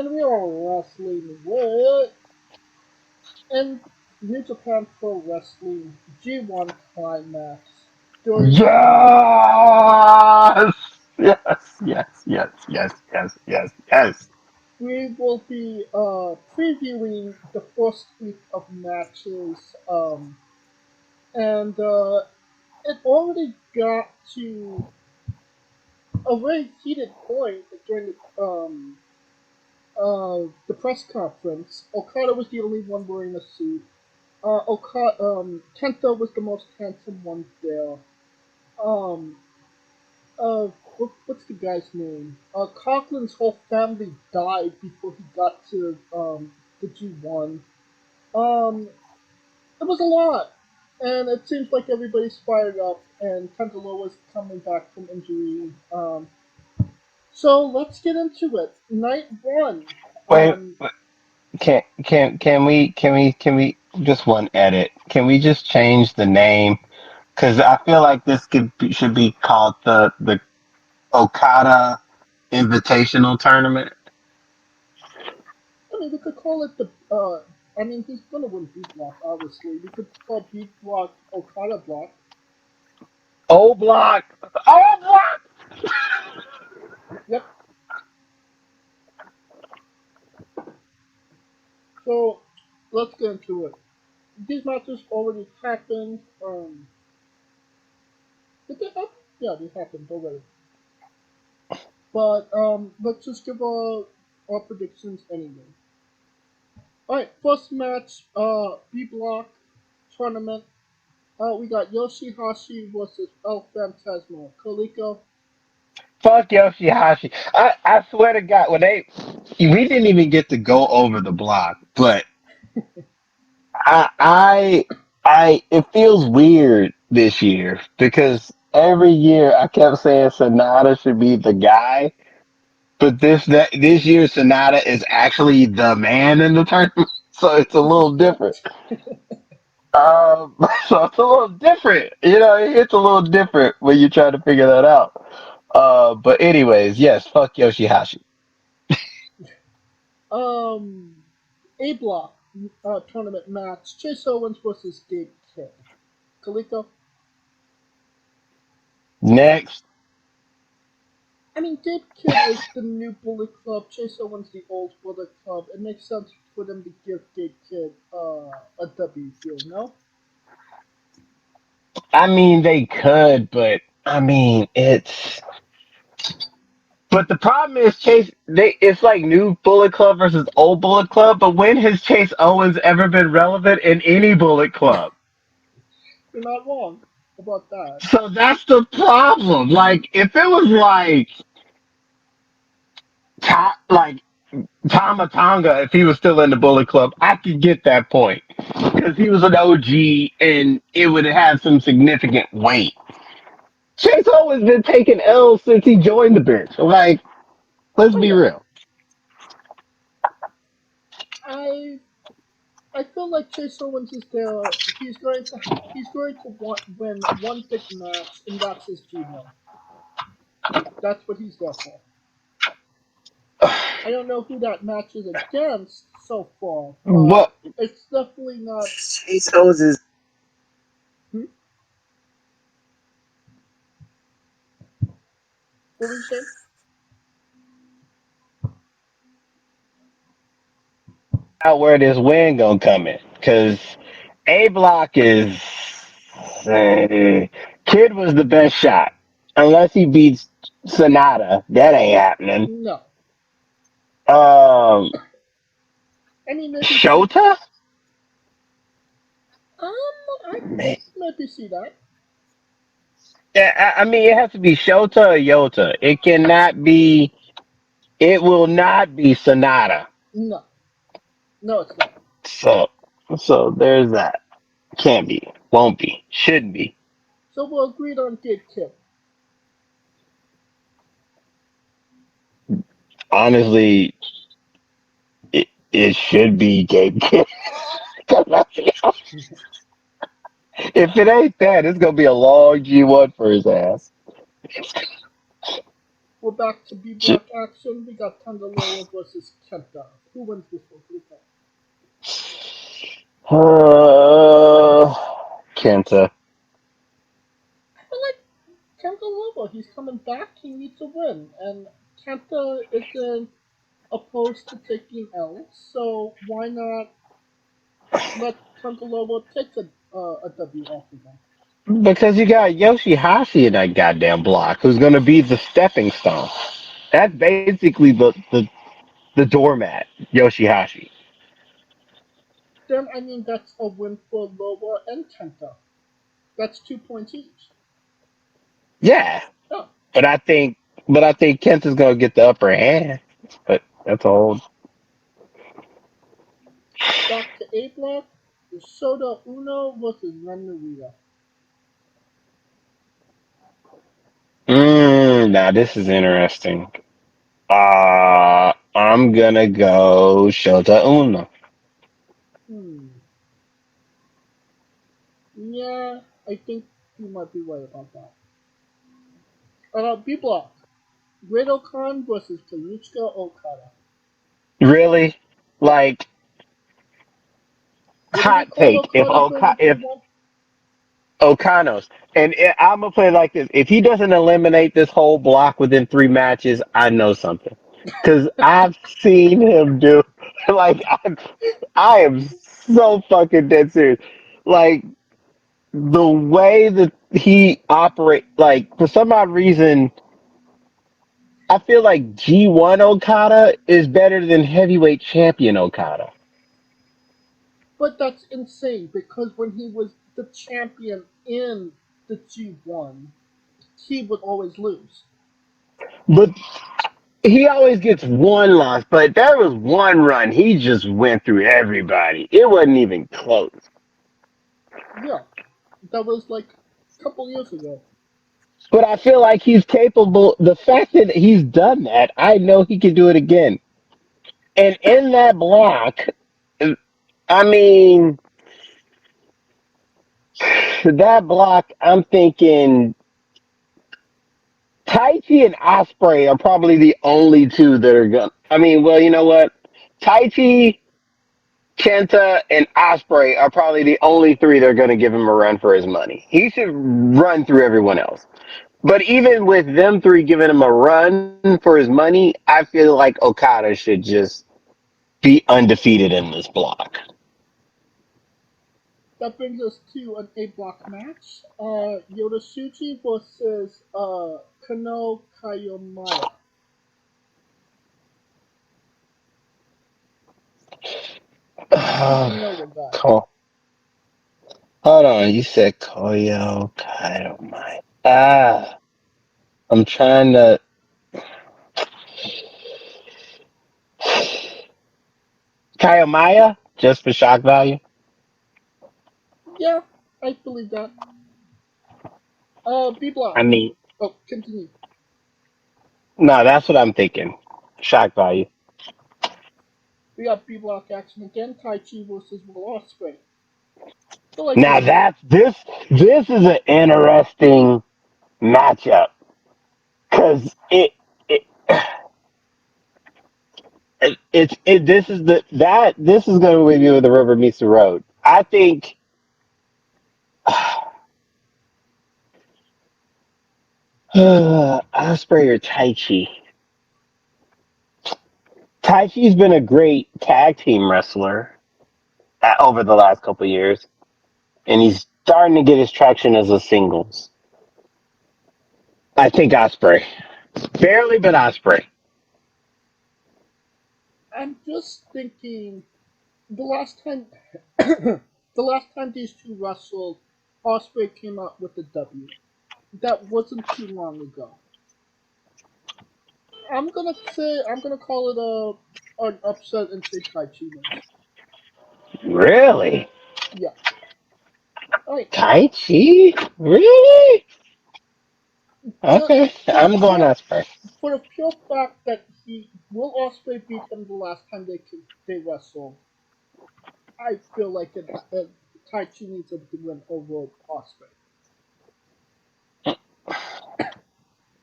and we are wrestling with in New Japan Pro Wrestling G1 Climax. During Yes! Yes, yes, yes, yes, yes, yes, yes. we will be previewing the first week of matches, and it already got to a very heated point during the press conference. Okada was the only one wearing a suit. Kenta was the most handsome one there. Um, what's the guy's name? Coughlin's whole family died before he got to the G1. Um, it was a lot, and it seems like everybody's fired up, and Kenta is coming back from injury. So let's get into it. Night one. Wait, Um, can we just one edit? Can we just change the name? Because I feel like should be called the Okada Invitational Tournament. I mean, we could call it the. I mean, he's gonna win B block, obviously. We could call B block Okada block. O Block, O Block. Yep. So let's get into it. These matches already happened. Did they happen? Yeah, they happened already. But let's just give our predictions anyway. All right, first match, B block tournament. We got Yoshihashi versus El Phantasmo. Kaliko. Fuck Yoshihashi. I swear to God, we didn't even get to go over the block, but I, I, it feels weird this year because every year I kept saying Sonata should be the guy, but this year Sonata is actually the man in the tournament, so it's a little different. So it's a little different, it's a little different when you try to figure that out. But anyways, yes, fuck Yoshihashi. Um, A block tournament match: Chase Owens versus Gabe Kidd. Kaliko. Next, I mean, Gabe Kidd is the new Bullet Club. Chase Owens the old Bullet Club. It makes sense for them to give Gabe Kidd a W here. No. I mean they could, but I mean it's. But the problem is it's like new Bullet Club versus old Bullet Club. But when has Chase Owens ever been relevant in any Bullet Club? You're not wrong about that. So that's the problem. Like if it was like Tama Tonga, if he was still in the Bullet Club, I could get that point because he was an OG and it would have some significant weight. Chase Owens been taking L's since he joined the bench. Like, let's Oh be yeah, real. I I feel like Chase Owens is there. He's going to win one big match, and that's his G1. That's what he's there for. I don't know who that match is against so far, but But it's definitely not. Chase Owens is Hmm? What were you saying? out where this win gonna come in because A Block is Kid was the best shot unless he beats Sonata. That ain't happening. No. Um, I mean, maybe see. Shota. I Man. maybe see that. Yeah, I mean, it has to be Shota or Yota. It cannot be. It will not be Sonata. No, no, it's not. So, so there's that. Can't be. Won't be. Shouldn't be. So we're agreed on Gabe Kidd. Honestly, it should be Gabe Kidd. If it ain't that, it's gonna be a long G1 for his ass. We're back to B J- block action. We got Tandaloa versus Kenta. Who wins this one? Who wins? Uh, Kenta. I feel like Tandaloa, he's coming back. He needs a win, and Kenta isn't opposed to taking L's, so why not let Tandaloa take a W off of him? Because you got Yoshihashi in that goddamn block, who's going to be the stepping stone. That's basically the doormat, Yoshihashi. Then I mean that's a win for Loa and Kenta. That's 2 points each. Yeah, Yeah. but I think Kenta's going to get the upper hand. But that's all. Back to A block. Soda Uno versus Ren Narita. Now this is interesting. I'm gonna go Shota Uno. Hmm. Yeah, I think you might be right about that. B block. Great Khan versus Kazuchika Okada. Really? Like, What do they hot call take. Okada during the If G1? Okanos, I'm gonna play like this. If he doesn't eliminate this whole block within 3 matches, I know something. Cause I've seen him do like I am so fucking dead serious. Like the way that he operates, like for some odd reason, I feel like G1 Okada is better than heavyweight champion Okada. But that's insane because when he was the champion in the G1, he would always lose. But he always gets one loss, but there was one run he just went through everybody. It wasn't even close. Yeah, that was like a couple years ago. But I feel like he's capable. The fact that he's done that, I know he can do it again. And in that block, I mean, that block, I'm thinking Taichi and Osprey are probably the only two that are going to. I mean, well, you know what? Taichi, Kenta, and Osprey are probably the only three that are going to give him a run for his money. He should run through everyone else. But even with them three giving him a run for his money, I feel like Okada should just be undefeated in this block. That brings us to an A block match. Yodosuchi versus Kano Kayomaya. Who's the Noah guy? Cool. Hold on, you said Koyo Kadomai. I'm trying to. Kayomaya, just for shock value. Yeah, I believe that. B I block. mean, Oh, continue. no, that's what I'm thinking. Shock value. We got B block action again. Tai Chi versus Will Ospreay. Feel like Now this is this is an interesting matchup because this is the that this is going to be where the rubber meets the road. I think Osprey or Taichi. Taichi's been a great tag team wrestler over the last couple of years, and he's starting to get his traction as a singles. I think Osprey, barely, but Osprey. I'm just thinking the last time the last time these two wrestled, Osprey came out with the W. That wasn't too long ago. I'm gonna call it a an upset and say Tai Chi wins. Really, Yeah. Alright. Taichi? Really? Just Okay, for the I'm going pure Osprey. fact that he Will Osprey beat them the last time they wrestled, I feel like Tai Chi needs to win over Osprey.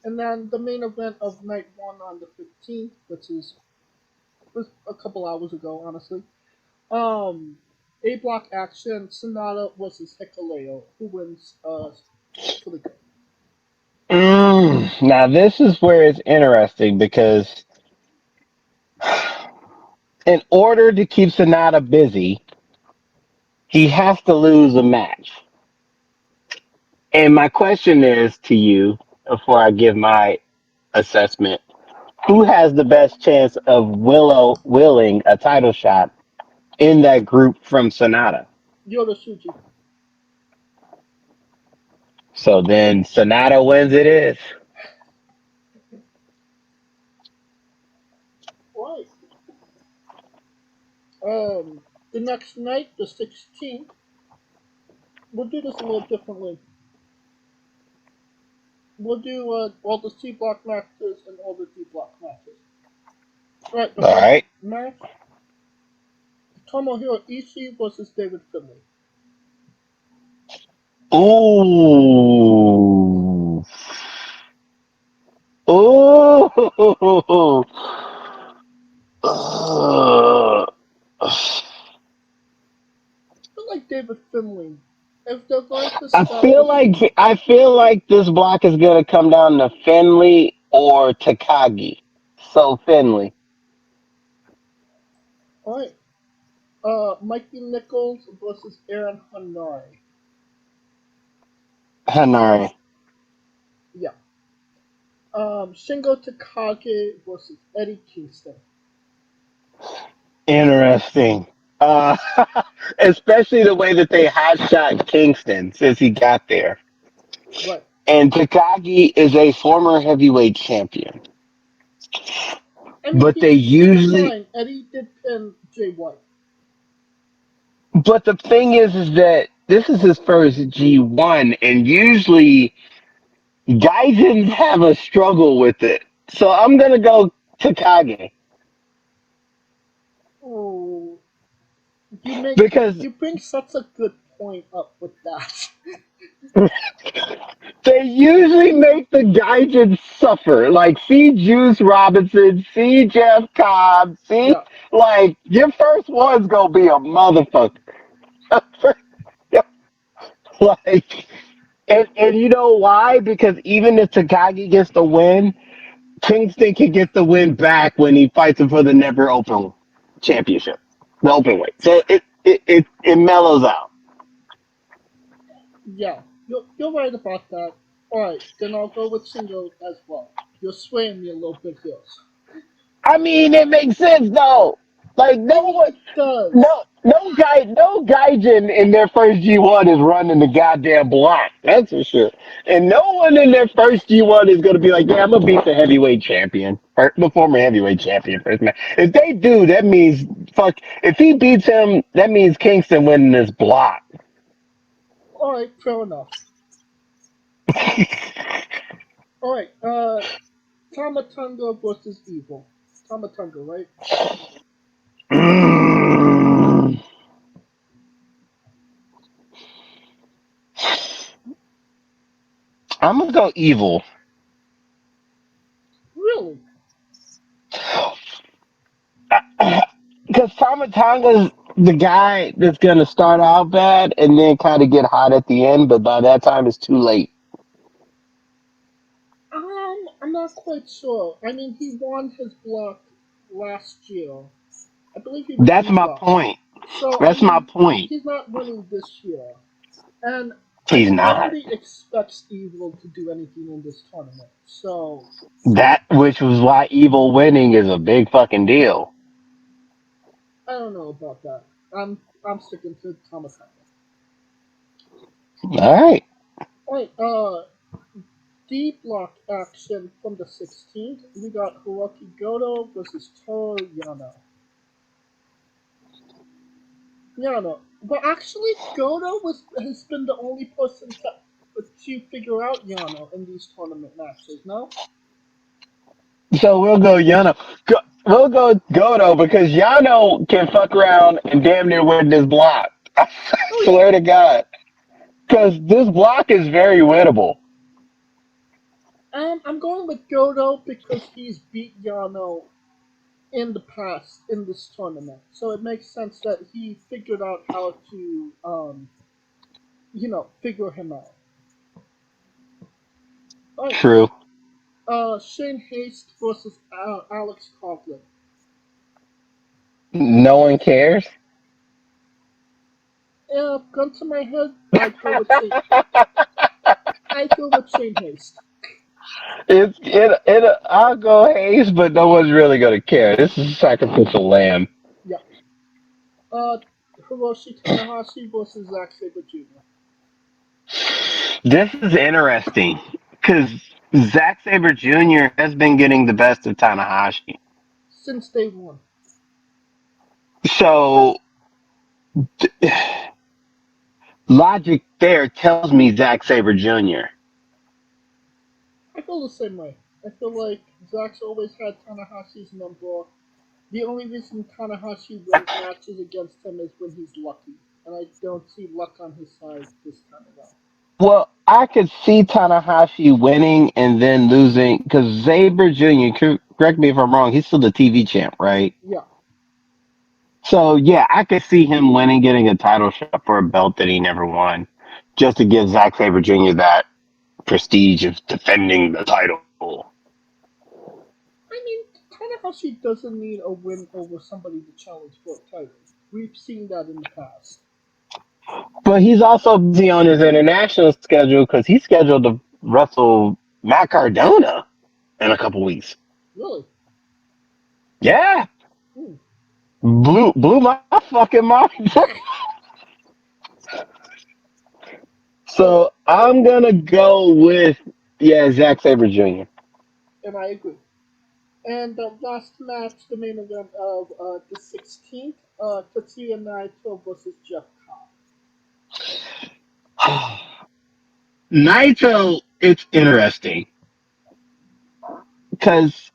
And then the main event of night one on the 15th, which was a couple hours ago, honestly. Um, A block action, Sonata versus Hikaleo. Who wins for the go? Now this is where it's interesting because in order to keep Sonata busy, he has to lose a match. And my question is to you, before I give my assessment, who has the best chance of Willow willing a title shot in that group from Sonata? Yoda Shuji. So then Sonata wins it is. Right. Um, the next night, the 16th, we'll do this a little differently. We'll do all the C block matches and all the D block matches. Right, the All first right. match, Tomohiro Ishii versus David Finlay. Ooh. Ooh. Ugh. I feel like David Finlay, if they're going to I feel establish, like I feel like this block is gonna come down to Finley or Takagi. So Finley. alright, Mikey Nichols versus Aaron Hanari. Hanari. Yeah. Shingo Takagi versus Eddie Kingston. Interesting. Uh, especially the way that they hot shot Kingston since he got there. Right. And Takagi is a former heavyweight champion. I mean, But they keep in usually mind, Eddie did pin Jay White. but the thing is that this is his first G1 and usually Gaijins have a struggle with it. So I'm gonna go Takagi Oh, you make because you bring such a good point up with that. they usually make the Gaijins suffer. Like, see Juice Robinson, see Jeff Cobb, see, Yeah, like, your first one's gonna be a motherfucker. Like, and you know why? Because even if Takagi gets the win, Kingston can get the win back when he fights him for the never open championship, the open weight. So it mellows out. yeah, you're right about that. All right, then I'll go with Shingo as well. You're swaying me a little bit here. I mean, it makes sense though. Like I no mean, one, it does. no gaijin in their first G1 is running the goddamn block. That's for sure. And no one in their first G1 is gonna be like, yeah, I'm gonna beat the heavyweight champion, or the former heavyweight champion first man. If they do, that means fuck. If he beats him, that means Kingston winning this block. All right, fair enough. All right, Tamatonga versus Evil. Tamatonga, right? Mm, I'm gonna go evil. Really? Because Tomatonga's the guy that's gonna start out bad and then kind of get hot at the end, but by that time it's too late. I'm not quite sure. I mean, he won his block last year. I believe he was That's D my block. point. So I That's my mean, point. he's not winning this year, and I He's mean, not. nobody expects Evil to do anything in this tournament. So That which was why evil winning is a big fucking deal. I don't know about that. I'm sticking to Tamatanga. All right. All right, D block action from the 16th. We got Hiroki Goto versus Toru Yano. Yano, but actually, Goto has been the only person to figure out Yano in these tournament matches. No? So we'll go Yano. We'll go Goto because Yano can fuck around and damn near win this block. I Oh yeah. swear to God. Because this block is very winnable. I'm going with Goto because he's beat Yano in the past in this tournament, so it makes sense that he figured out how to, figure him out. All right, True. Shane Haste versus Alex Coughlin. No one cares. Yeah, gun to my head, I'd go with Shane Haste. I'll go Hayes, but no one's really gonna care. This is a sacrificial lamb. Yeah. Uh, Hiroshi Tanahashi versus Zack Sabre Jr. This is interesting because Zack Saber Jr. has been getting the best of Tanahashi. Since day one. So logic there tells me Zack Saber Jr. I feel the same way. I feel like Zack's always had Tanahashi's number. The only reason Tanahashi wins matches against him is when he's lucky, and I don't see luck on his side this time around. Well, I could see Tanahashi winning and then losing because Saber Jr. Correct me if I'm wrong. He's still the TV champ, right? Yeah, So yeah, I could see him winning, getting a title shot for a belt that he never won, just to give Zack Saber Jr. that prestige of defending the title. I mean Tanahashi doesn't need a win over somebody to challenge for a title. We've seen that in the past. But he's also busy on his international schedule because he's scheduled to wrestle Matt Cardona in a couple weeks. Really? Yeah, Hmm. blew my fucking mind. So, So I'm gonna go with Zack Saber Jr. and I agree. And the last match, the main event of the 16th, Tetsuya Naito versus Jeff Cobb. Naito, it's interesting because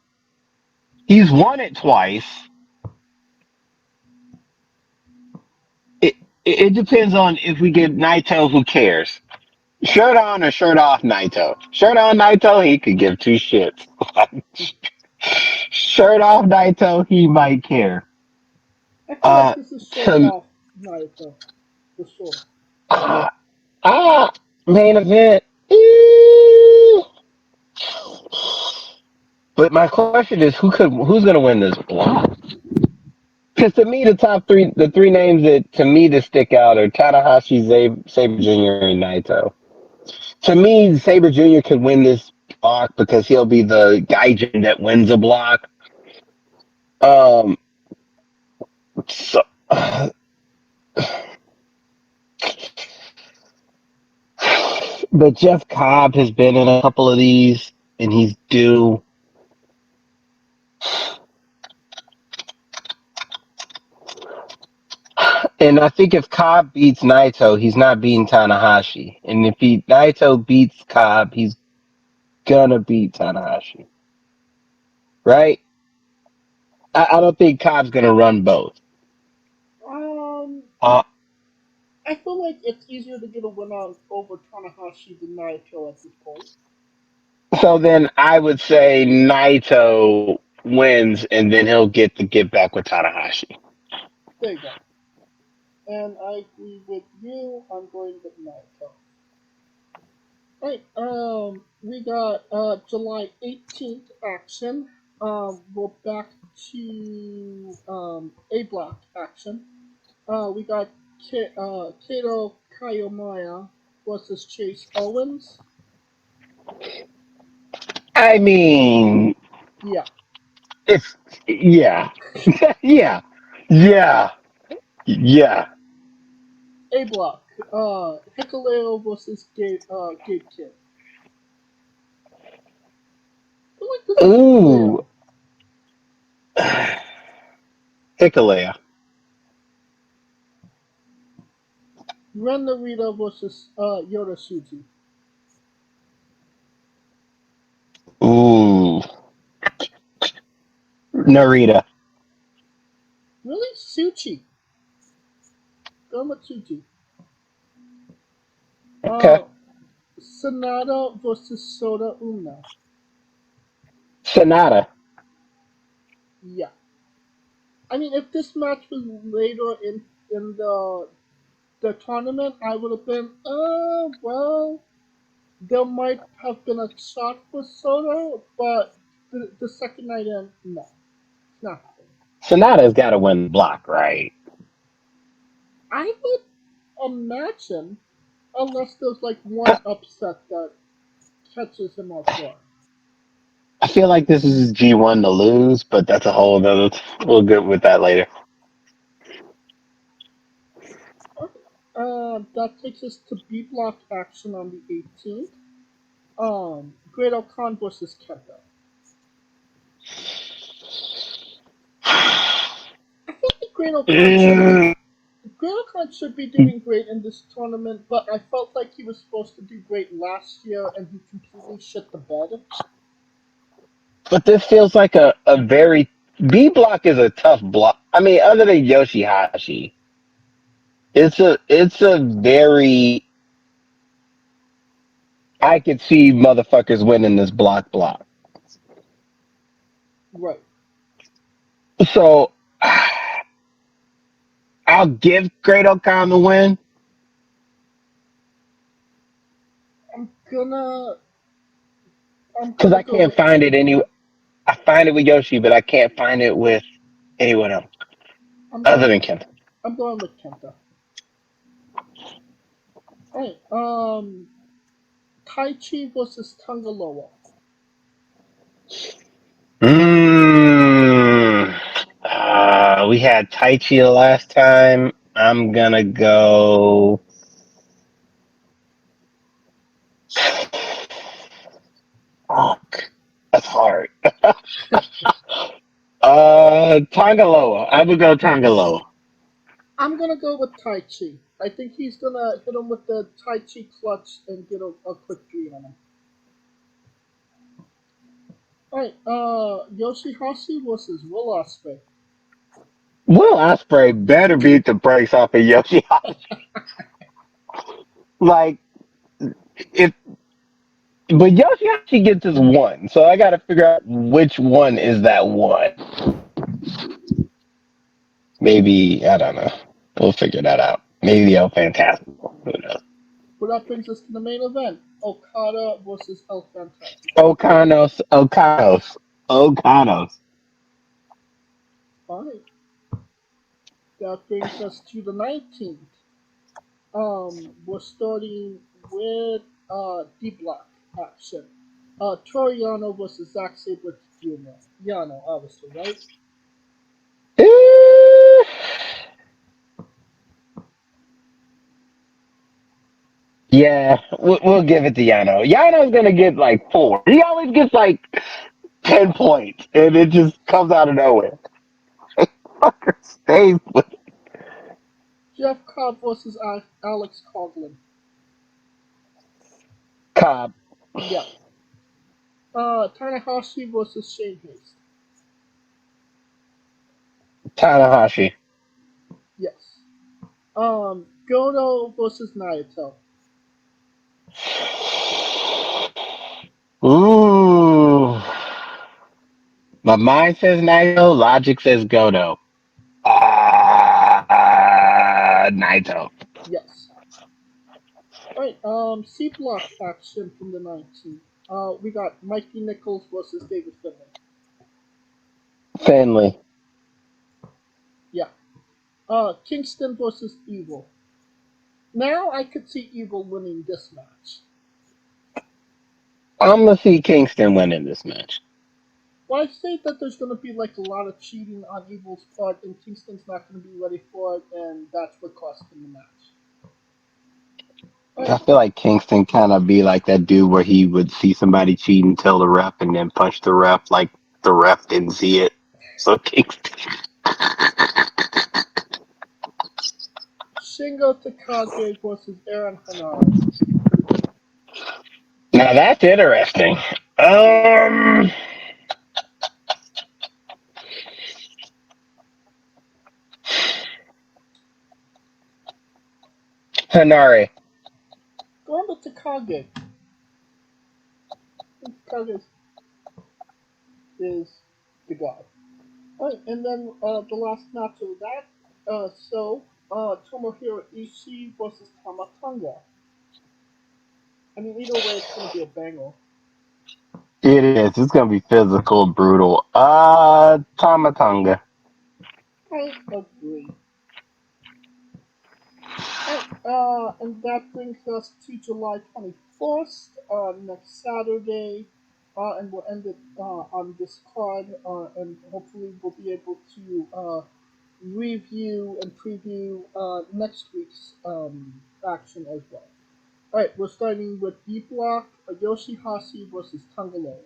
he's won it twice. It, it depends on if we get Naito who cares. Shirt on or shirt off Naito. Shirt on Naito, he could give two shits. Shirt off Naito, he might care. I feel like Uh, this is shirt to off Naito, for sure. ah, ah main event. Eh. But my question is, who's gonna win this block? Because to me, the three names that to me that stick out are Tanahashi, Saber Jr., and Naito. To me, Saber Jr. could win this block because he'll be the gaijin that wins a block. Um, so, but Jeff Cobb has been in a couple of these, and he's due. And I think if Cobb beats Naito, he's not beating Tanahashi. And if Naito beats Cobb, he's gonna beat Tanahashi, right? I don't think Cobb's gonna run both. Um, Uh, I feel like it's easier to get a win on over Tanahashi than Naito at this point. so then I would say Naito wins, and then he'll get back with Tanahashi. There you go. And I agree with you. I'm going with Naito. Right. We got July 18th action. We're back to A block action. We got Kato Kayomaya versus Chase Owens. I mean, Yeah. it's yeah, yeah, yeah, yeah. A block. Hikuleo versus Gabe Kidd. I feel like this is Ooh, Hikuleo. Hikalea. Ren Narita versus Yoda Suji. Ooh, Narita. Really? Suchi. Going with Suchi. Okay. Uh, Sonata versus Soda Umna. Sonata. Yeah. I mean, if this match was later in the tournament, I would have been, well, there might have been a shot for Soto, but the second night in, no, it's not happening. Sonata's got to win the block, right? I would imagine, unless there's like I, one upset that catches him off guard. I feel like this is G1 to lose, but that's a whole other. We'll get with that later. Okay. That takes us to B block action on the 18th. Great Khan versus Kenta. I feel like Great Khan should be doing great in this tournament, but I felt like he was supposed to do great last year and he completely shit the bed. But this feels like a very B block is a tough block. I mean, other than Yoshihashi, it's a very I could see motherfuckers winning this block. Right. So I'll give Great O'Con the win I'm gonna I'm because gonna I go can't with find it any. I find it with Yoshi, but I can't find it with anyone else I'm other going than Kenta. I'm going with Kenta. Alright, Tai Chi versus Tangaloa. Mm. We had Tai Chi the last time. I'm gonna go. Fuck. That's hard. Tangaloa. I would go Tangaloa. I'm gonna go with Tai Chi. I think he's gonna hit him with the Tai Chi clutch and get a quick three on him. Alright, Yoshihashi versus Will Ospreay. Will Ospreay better beat the brakes off of Yoshihashi. Like, if but Yoshihashi gets his one, so I got to figure out which one is that one. Maybe I don't know. We'll figure that out. Maybe El Fantasma. Who knows? But that brings us to the main event: Okada versus El Fantasma. Okanos. Alright, that brings us to the 19th. We're starting with D Block action. Toriano versus Zack Sabre Jr. Yano, obviously, right? Eh, yeah, we'll give it to Yano. Yano's gonna get like four. He always gets like 10 points, and it just comes out of nowhere. Fucker stays with Jeff Cobb versus Alex Coughlin. Cobb. Yeah. Tanahashi versus Shane Haste. Tanahashi. Yes. Goto versus Naito. Ooh. My mind says Naito, logic says Goto. Naito. Yes. Alright, C block action from the 19th. We got Mikey Nichols versus David Finlay. Finley. Yeah. Kingston versus Evil. Now I could see Evil winning this match. I'm gonna see Kingston winning this match. Well, I say that there's going to be like a lot of cheating on Evil's part, and Kingston's not going to be ready for it, and that's what cost him the match. I Alright, feel like Kingston kind of be like that dude where he would see somebody cheating, tell the ref, and then punch the ref like the ref didn't see it. So Kingston. Shingo Takagi versus Aaron Hanare. Now that's interesting. Um, Hanare. Going with Takagi. Takagi's is the guy. Alright, and then the last match of that, Tomohiro Ishii versus Tamatanga. I mean, either way, it's going to be a banger. It is. It's gonna be physical, brutal. Tamatonga. I agree. Alright, and that brings us to July 21st, next Saturday, and we'll end it on this card, and hopefully we'll be able to review and preview next week's action as well. Alright, we're starting with B Block, Yoshihashi versus Tangaloa.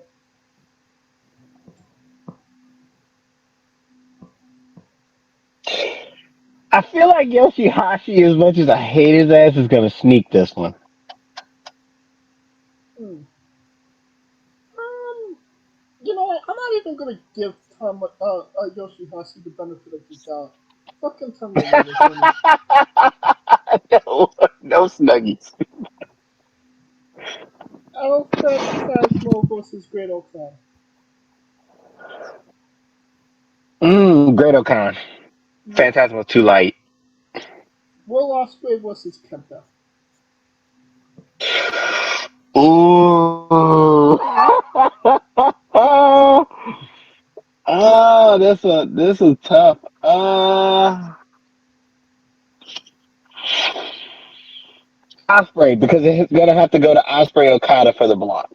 I feel like Yoshihashi, as much as I hate his ass, is gonna sneak this one. Hmm. Um, you know what? I'm not even gonna give Yoshihashi the benefit of the doubt. Fucking Tangaloa's winning. No, no snuggies. El Phantasmo versus Great Okan. Great O'Con. Yeah. Phantasmal too light. Will Ospreay versus Kenta. Ooh. This is tough. Osprey, because it's gonna have to go to Osprey Okada for the block.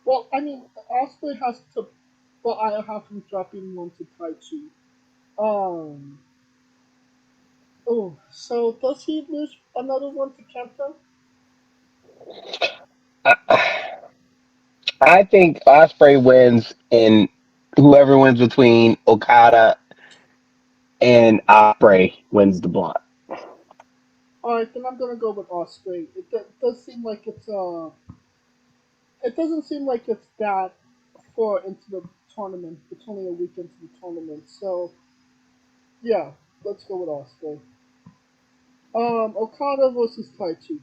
Well, I mean, Ospreay has to, but I have him dropping one to Taichi. Um. Oh, so does he lose another one to Kenta? I think Osprey wins, and whoever wins between Okada and Osprey wins the block. Alright, then I'm gonna go with Ospreay. Does seem like it doesn't seem like it's that far into the tournament. It's only a week into the tournament, so yeah, let's go with Ospreay. Okada versus Taichi.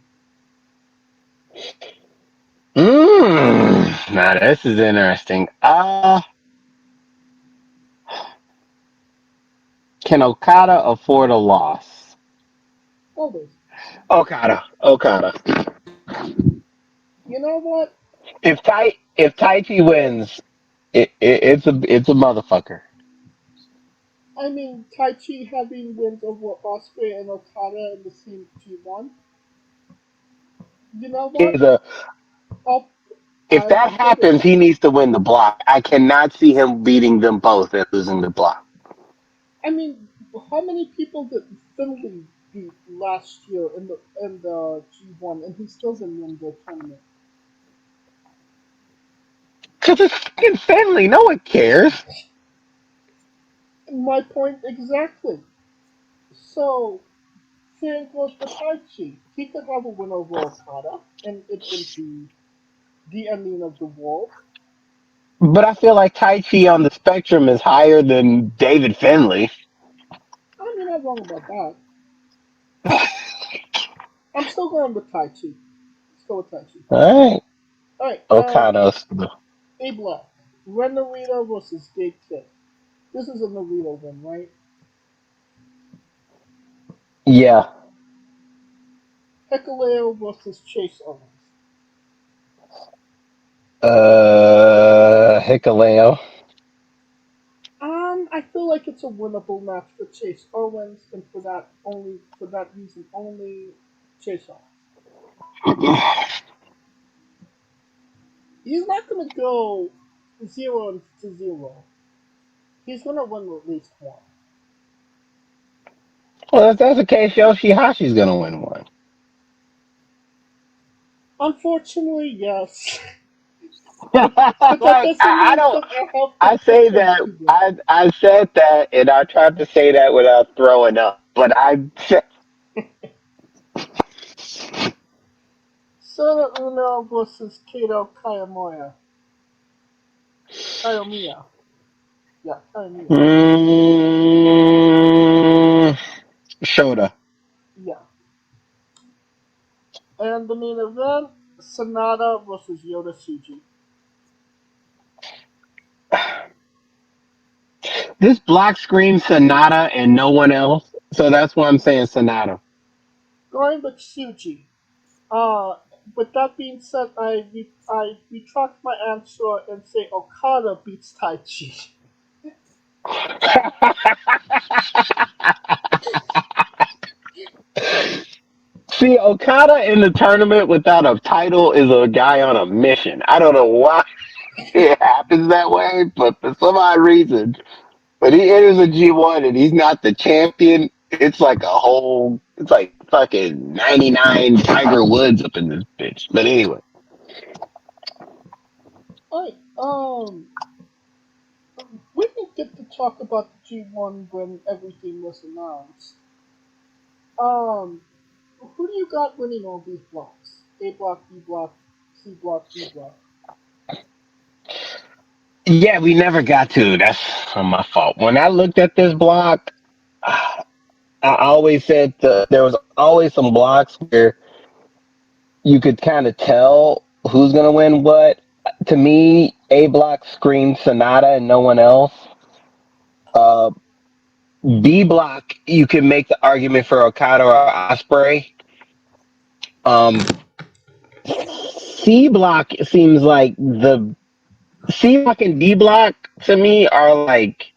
Now this is interesting. Can Okada afford a loss? Always. Okada. You know what? If Taichi wins, it's a motherfucker. I mean, Taichi having wins over Ospreay and Okada in the same G1. You know what? Is a I'll, If I that will give it. happens, he needs to win the block. I cannot see him beating them both and losing the block. I mean, how many people did Finley beat last year in the G1, and he still didn't win the tournament? Because it's fucking Finley. No one cares. My point exactly. So, same goes for Taichi. He could have a win over Okada, and it wouldn't be the ending of the world. But I feel like Taichi on the spectrum is higher than David Finley. I mean, I'm wrong about that. I'm still going with Taichi. Let's go with Taichi. All right. Alright, Okada's. A Black. Ren Narita versus Gabe Kidd. This is a Narita win, right? Yeah. Hikuleo versus Chase Owens. Hikaleo. I feel like it's a winnable match for Chase Owens, and for that reason only, Chase Owens. He's not gonna go 0-0. He's gonna win at least one. Well, if that's the case, Yoshihashi's gonna win one. Unfortunately, yes, but that Like doesn't I mean don't. that I have to I pick say him that to win. I said that, and I tried to say that without throwing up. But I said, Sora Uno versus Kato Kiyomiya. Yeah, Kiyomiya. mm, Shota. Yeah. And the main event, Sonata versus Yoda Suji. This block screams Sonata and no one else. So that's why I'm saying Sonata. Going with Suji. Uh, with that being said, I retract my answer and say Okada beats Tai Chi. See, Okada in the tournament without a title is a guy on a mission. I don't know why it happens that way, but for some odd reason, when he enters a G1 and he's not the champion, it's like fucking 99 Tiger Woods up in this bitch. But anyway, Alright, we didn't get to talk about the G1 when everything was announced. Um, who do you got winning all these blocks? A block, B block, C block, D block. yeah, we never got to. That's my fault. When I looked at this block, I always said there was always some blocks where you could kind of tell who's going to win what. To me, A block screams Sonata and no one else. Uh, B block, you can make the argument for Okada or Osprey. Um, C block seems like the C block and D block to me are like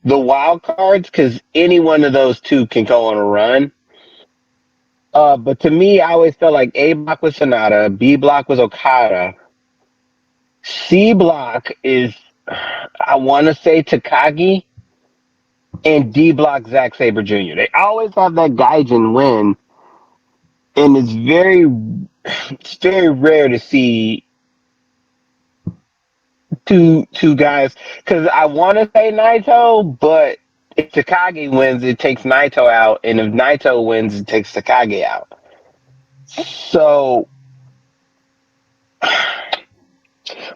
the wild cards because any one of those two can go on a run. But to me, I always felt like A block was Sonata, B block was Okada, C block is I want to say Takagi, and D block Zack Saber Jr. They always have that Gaijin win, and it's very rare to see two guys because I want to say Naito, but if Takagi wins, it takes Naito out, and if Naito wins, it takes Takagi out. So,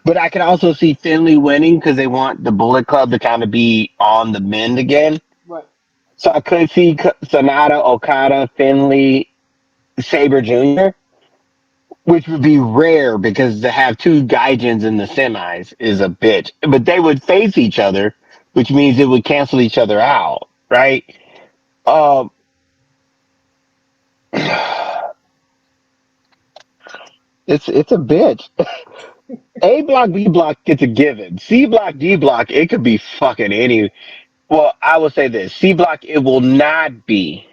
but I can also see Finley winning because they want the Bullet Club to kind of be on the mend again. Right. So I could see Sonata, Okada, Finley, Saber Jr., which would be rare because to have two Gaijins in the semis is a bitch. But they would face each other, which means it would cancel each other out, right? Um, it's a bitch. A block, B block gets a given. C block, D block, it could be fucking any. Well, I will say this: C block, it will not be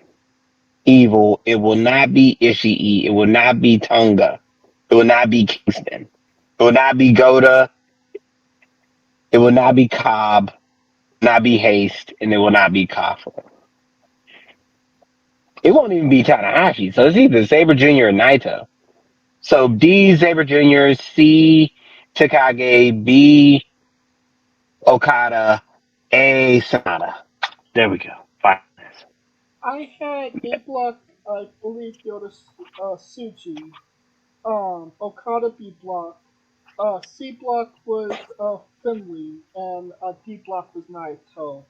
Evil. It will not be Ishii. It will not be Tonga. It will not be Kingston. It will not be Goda. It will not be Cobb. Not be Haste, and it will not be Coughlin. It won't even be Tanahashi. So it's either Saber Jr. or Naito. So D Saber Jr., C Takage, B Okada, A Sonata. There we go. Fine. I had A block, I believe, go to Suji. Okada B block. C block was Finley, and D block was Naito.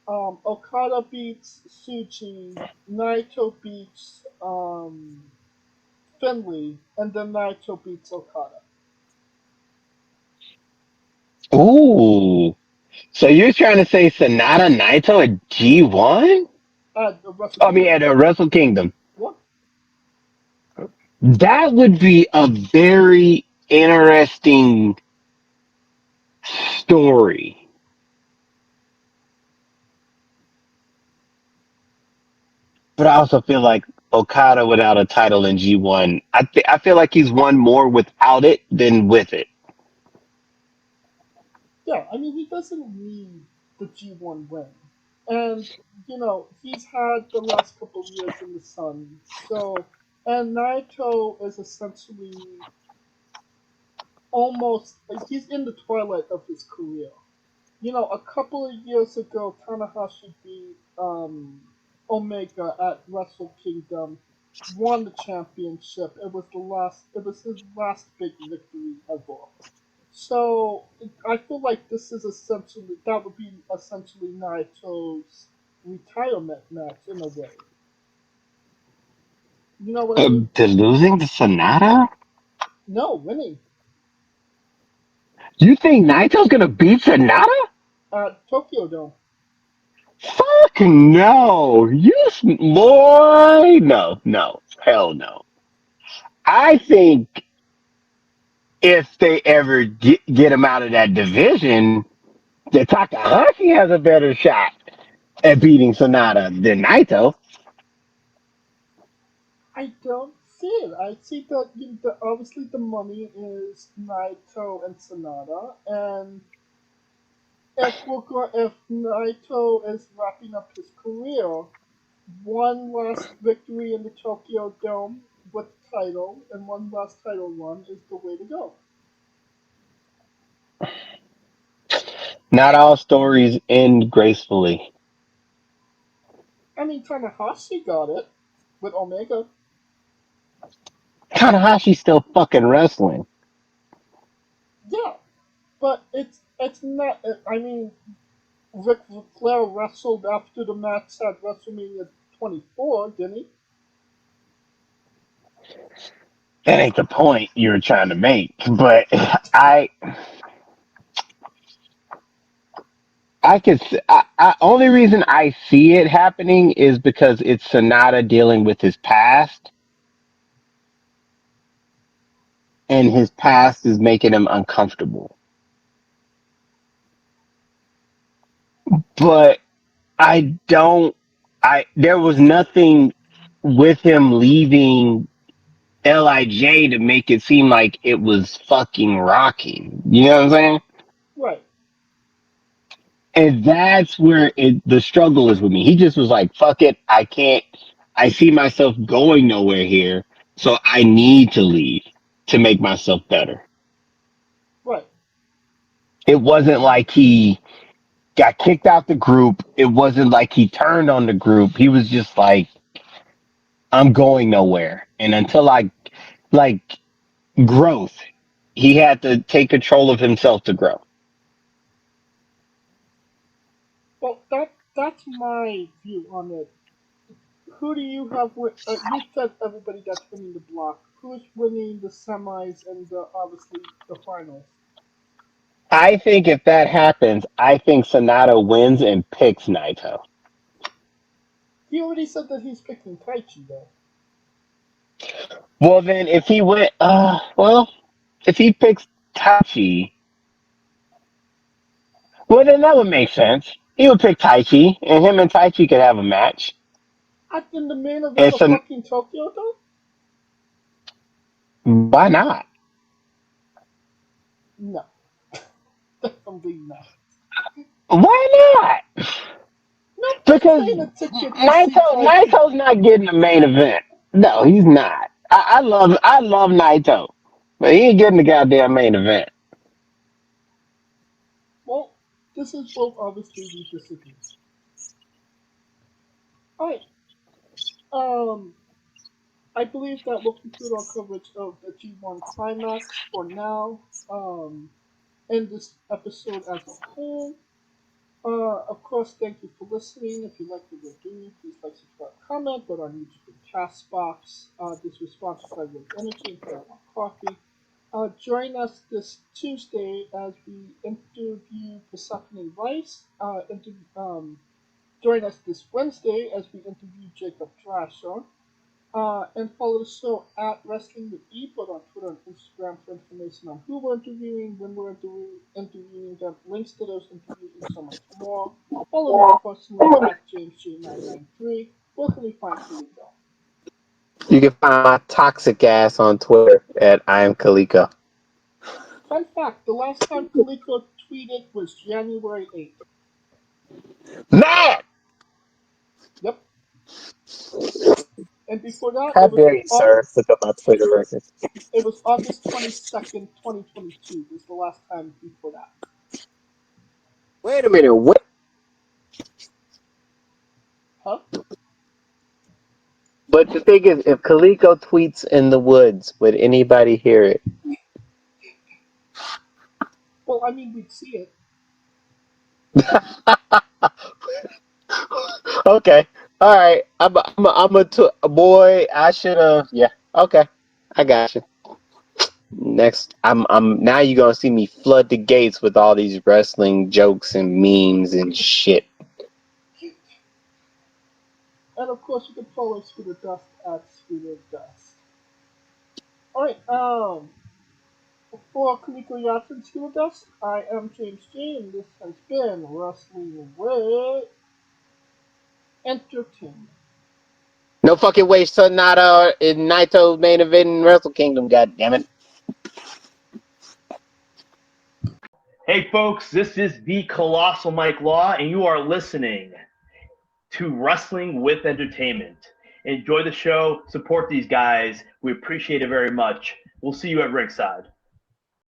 Okada beats Suji, Naito beats Finley, and then Naito beats Okada Ooh. So you're trying to say Sonata Naito at G1? at the Wrestle I mean, Kingdom. at a Wrestle Kingdom. What? That would be a very interesting story. But I also feel like Okada without a title in G1, I feel like he's won more without it than with it. Yeah, I mean he doesn't need the G1 win, and he's had the last couple of years in the sun. So, and Naito is essentially almost he's in the twilight of his career. A couple of years ago, Tanahashi beat Omega at Wrestle Kingdom, won the championship. It was the last. It was his last big victory ever. So I feel like this is essentially that would be essentially Naito's retirement match in a way. You know what I mean? To losing to Sonata? No, winning. You think Naito's gonna beat Sonata? at Tokyo Dome. Fuck no. Boy, no, no, hell no. I think if they ever get him out of that division, that Takahashi has a better shot at beating Sonata than Naito. I don't see it. I see that obviously the money is Naito and Sonata, and if Naito is wrapping up his career, one last victory in the Tokyo Dome with the title and one last title run is the way to go. Not all stories end gracefully. I mean, Tanahashi got it with Omega. Tanahashi's still fucking wrestling. Yeah, but it's not. I mean, Ric Flair wrestled after the match at WrestleMania 24, didn't he? That ain't the point you were trying to make. But I, I could. Only reason I see it happening is because it's Sonata dealing with his past, and his past is making him uncomfortable. But I don't. I there was nothing with him leaving Lij to make it seem like it was fucking rocking. You know what I'm saying? Right. And that's where the struggle is with me. He just was like, "Fuck it, I can't. I see myself going nowhere here, so I need to leave to make myself better." Right. It wasn't like he got kicked out the group. It wasn't like he turned on the group. He was just like, "I'm going nowhere," and until I like growth, he had to take control of himself to grow. Well, that's my view on it. Who do you have? You said everybody that's winning the block. Who's winning the semis and obviously the finals? I think if that happens, I think Sonata wins and picks Naito. He already said that he's picking Taichi though. Well, then if he went, if he picks Tachi, well, then that would make sense. He would pick Taichi, and him and Taichi could have a match. In the main event And of so, fucking Tokyo though? why not? No, definitely not. Why not? Nobody's Because paying a ticket to see Taichi. Naito's not getting the main event. No, he's not. I love Naito, but he ain't getting the goddamn main event. Well, this is where obviously we disagree. Alright, um, I believe that will conclude our coverage of the G1 Climax for now. And this episode as a whole. Of course, thank you for listening. If you like what we're doing, please like, subscribe, comment. Go on YouTube and Castbox. This was sponsored by World Energy and Paramount Coffee. Join us this Tuesday as we interview Persephone Rice. Join us this Wednesday as we interview Jacob Thrasher. And follow the show at Wrestling with E, both on Twitter and Instagram for information on who we're interviewing, when we're interviewing them, links to those interviews, and so much more. Follow me personally at JamesJ993. Where can we find Kaliko? You can find my toxic ass on Twitter at I am Kaliko. Fun fact, the last time Kaliko tweeted was January 8th. Man, Yep. And before that, how dare you, sir? Look up my Twitter record. It was August 22nd, 2022 was the last time before that. Wait a minute. Wait. Huh? But the thing is, if Kaliko tweets in the woods, would anybody hear it? Well, I mean, we'd see it. Okay. All right. I'm a boy. I should have. Yeah. Okay. I got you. Next, I'm now you're gonna see me flood the gates with all these wrestling jokes and memes and shit. And of course, you can follow Scooter Dust at Scooter Dust. Alright, for Kamiko Yacht and Scooter Dust, I am James J, and this has been Wrestling with Entertainment. No fucking way, Sonata in Naito's main event in Wrestle Kingdom. God damn it! Hey, folks, this is the Colossal Mike Law, and you are listening to Wrestling with Entertainment. Enjoy the show. Support these guys. We appreciate it very much. We'll see you at ringside.